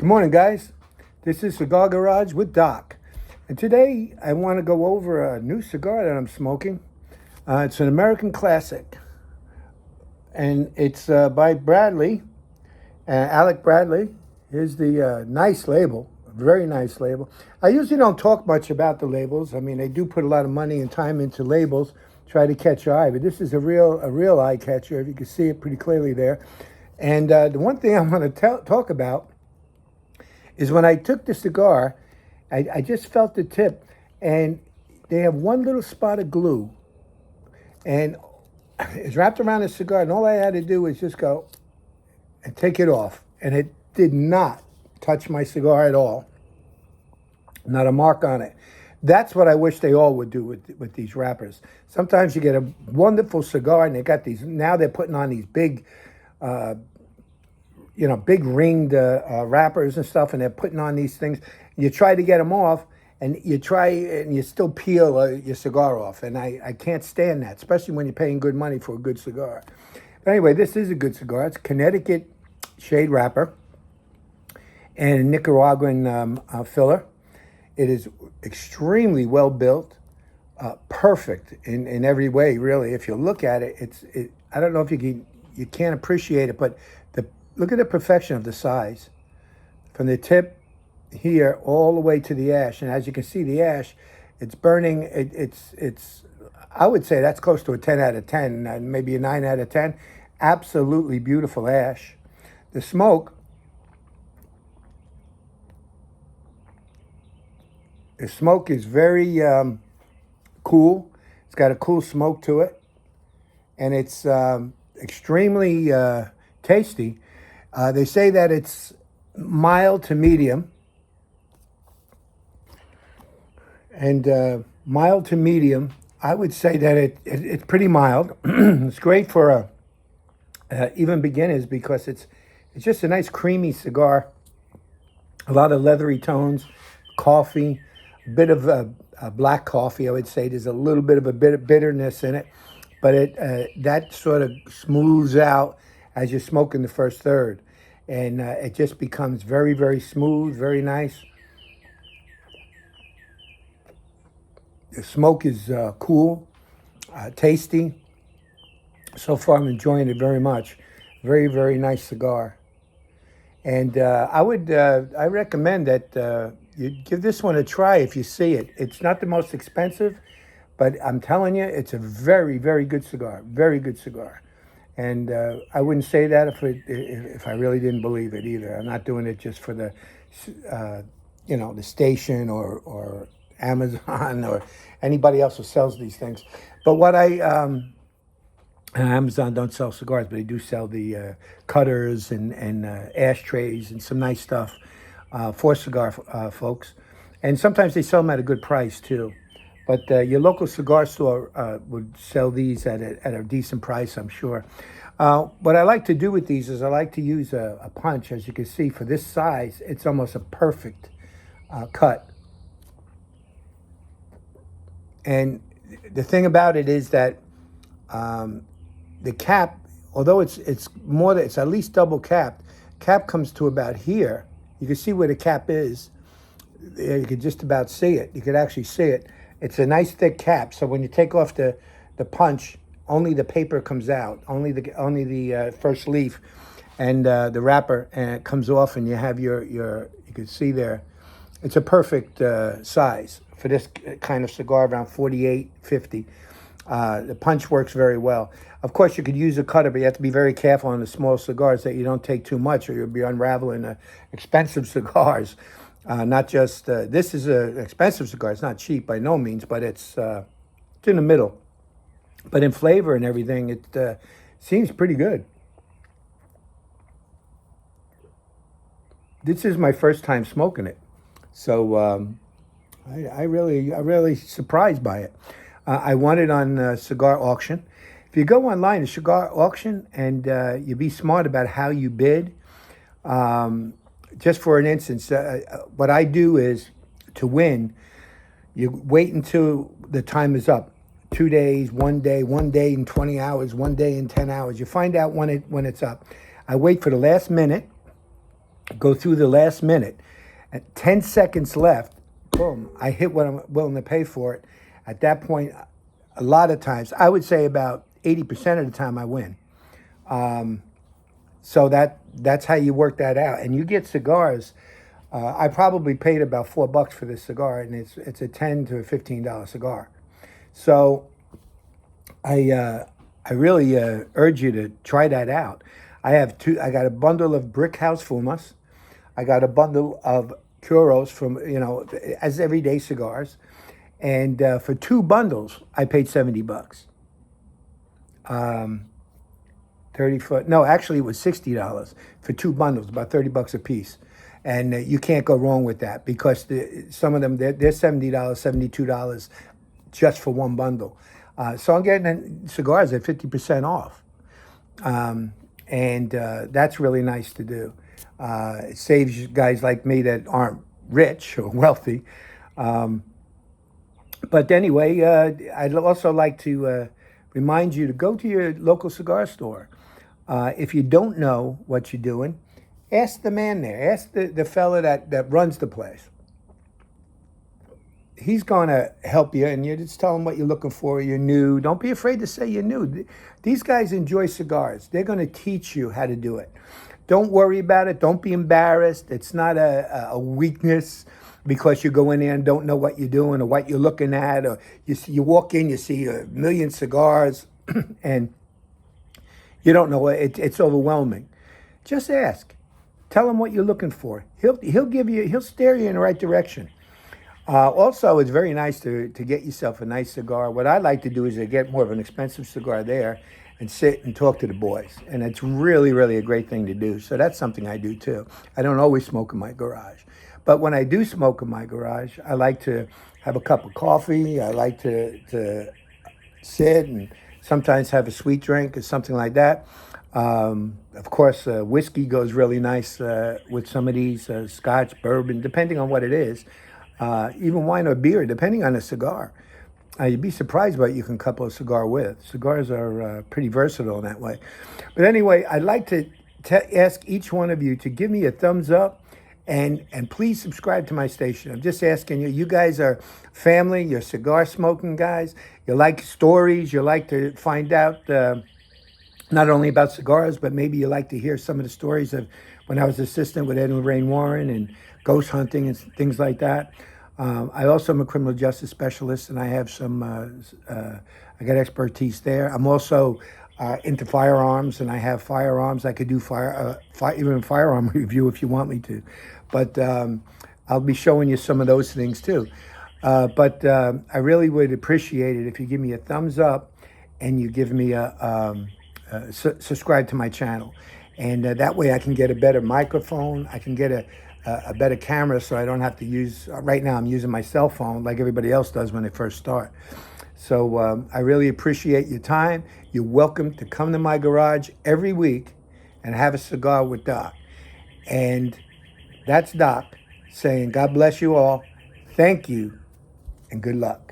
morning, guys. This is Cigar Garage with Doc. And today I want to go over a new cigar that I'm smoking. It's an American classic. And it's by Bradley, Alec Bradley. Here's the nice label, very nice label. I usually don't talk much about the labels. I mean, they do put a lot of money and time into labels, try to catch your eye. But this is a real eye catcher. If you can see it pretty clearly there. And the one thing I want to talk about is when I took the cigar, I just felt the tip, and they have one little spot of glue, and it's wrapped around the cigar, and all I had to do was just go and take it off, and it did not touch my cigar at all. Not a mark on it. That's what I wish they all would do with these wrappers. Sometimes you get a wonderful cigar, and they got these, now they're putting on these big, big ringed wrappers and stuff, and they're putting on these things. You try to get them off, and you still peel your cigar off. And I can't stand that, especially when you're paying good money for a good cigar. But anyway, this is a good cigar. It's Connecticut shade wrapper and Nicaraguan filler. It is extremely well built, perfect in every way, really. If you look at it, I don't know if you can't appreciate it, but look at the perfection of the size. From the tip here all the way to the ash. And as you can see, the ash, it's burning. It's I would say that's close to a 10 out of 10, maybe a 9 out of 10. Absolutely beautiful ash. The smoke, is very cool. It's got a cool smoke to it. And it's extremely tasty. They say that it's mild to medium. And mild to medium, I would say that it's pretty mild. It's great for even beginners because it's just a nice creamy cigar. A lot of leathery tones, coffee, a bit of black coffee, I would say. There's a little bit of a bit of bitterness in it, but that sort of smooths out as you're smoking the first third. And it just becomes very, very smooth, very nice. The smoke is cool, tasty. So far, I'm enjoying it very much. Very, very nice cigar. And I recommend that you give this one a try if you see it. It's not the most expensive, but I'm telling you, it's a very, very good cigar. Very good cigar. And I wouldn't say that if I really didn't believe it either. I'm not doing it just for the, the station or Amazon or anybody else who sells these things. But what Amazon don't sell cigars, but they do sell the cutters and ashtrays and some nice stuff for cigar folks. And sometimes they sell them at a good price too. But your local cigar store would sell these at a decent price, I'm sure. What I like to do with these is I like to use a punch. As you can see, for this size, it's almost a perfect cut. And the thing about it is that the cap, although it's at least double capped, cap comes to about here. You can see where the cap is. You could just about see it. You could actually see it. It's a nice thick cap, so when you take off the punch, only the paper comes out, only the first leaf, and the wrapper, and it comes off, and you have your you can see there. It's a perfect size for this kind of cigar, around 48, 50. The punch works very well. Of course, you could use a cutter, but you have to be very careful on the small cigars that you don't take too much, or you'll be unraveling expensive cigars. Not just, this is an expensive cigar. It's not cheap by no means, but it's in the middle. But in flavor and everything, it seems pretty good. This is my first time smoking it. So I really surprised by it. I won it on Cigar Auction. If you go online to Cigar Auction and you be smart about how you bid, just for an instance, what I do is to win, you wait until the time is up. 2 days, 1 day, 1 day in 20 hours, 1 day in 10 hours. You find out when it's up. I wait for the last minute, go through the last minute. At 10 seconds left, boom, I hit what I'm willing to pay for it. At that point, a lot of times, I would say about 80% of the time I win. So that's how you work that out. And you get cigars. I probably paid about $4 for this cigar, and it's a $10 to $15 cigar. So I really urge you to try that out. I got a bundle of Brick House Fumas. I got a bundle of Puros from, as everyday cigars. And for 2 bundles, I paid $70. 30 foot. No, actually, it was $60 for 2 bundles, about $30 a piece. And you can't go wrong with that because some of them, they're $70, $72 just for 1 bundle. So I'm getting cigars at 50% off. And that's really nice to do. It saves guys like me that aren't rich or wealthy. But anyway, I'd also like to remind you to go to your local cigar store. If you don't know what you're doing, ask the man there. Ask the fella that runs the place. He's going to help you, and you just tell him what you're looking for. You're new. Don't be afraid to say you're new. These guys enjoy cigars. They're going to teach you how to do it. Don't worry about it. Don't be embarrassed. It's not a weakness because you go in there and don't know what you're doing or what you're looking at. Or you walk in, you see a million cigars, and you don't know. It's overwhelming. Just ask. Tell him what you're looking for. He'll steer you in the right direction. Also, it's very nice to get yourself a nice cigar. What I like to do is to get more of an expensive cigar there and sit and talk to the boys. And it's really, really a great thing to do. So that's something I do too. I don't always smoke in my garage. But when I do smoke in my garage, I like to have a cup of coffee. I like to sit and sometimes have a sweet drink or something like that. Of course, whiskey goes really nice with some of these, scotch, bourbon, depending on what it is. Even wine or beer, depending on the cigar. You'd be surprised what you can couple a cigar with. Cigars are pretty versatile in that way. But anyway, I'd like to ask each one of you to give me a thumbs up and please subscribe to my station. I'm just asking you. You guys are family. You're cigar smoking guys. You like stories. You like to find out not only about cigars, but maybe you like to hear some of the stories of when I was assistant with Ed and Lorraine Warren and ghost hunting and things like that. I also am a criminal justice specialist, and I have I got expertise there. I'm also into firearms, and I have firearms. I could do even firearm review if you want me to. But I'll be showing you some of those things too. But I really would appreciate it if you give me a thumbs up and you give me subscribe to my channel. And that way I can get a better microphone. I can get a better camera so I don't have to use, right now I'm using my cell phone like everybody else does when they first start. So I really appreciate your time. You're welcome to come to my garage every week and have a cigar with Doc. And that's Doc saying, God bless you all. Thank you and good luck.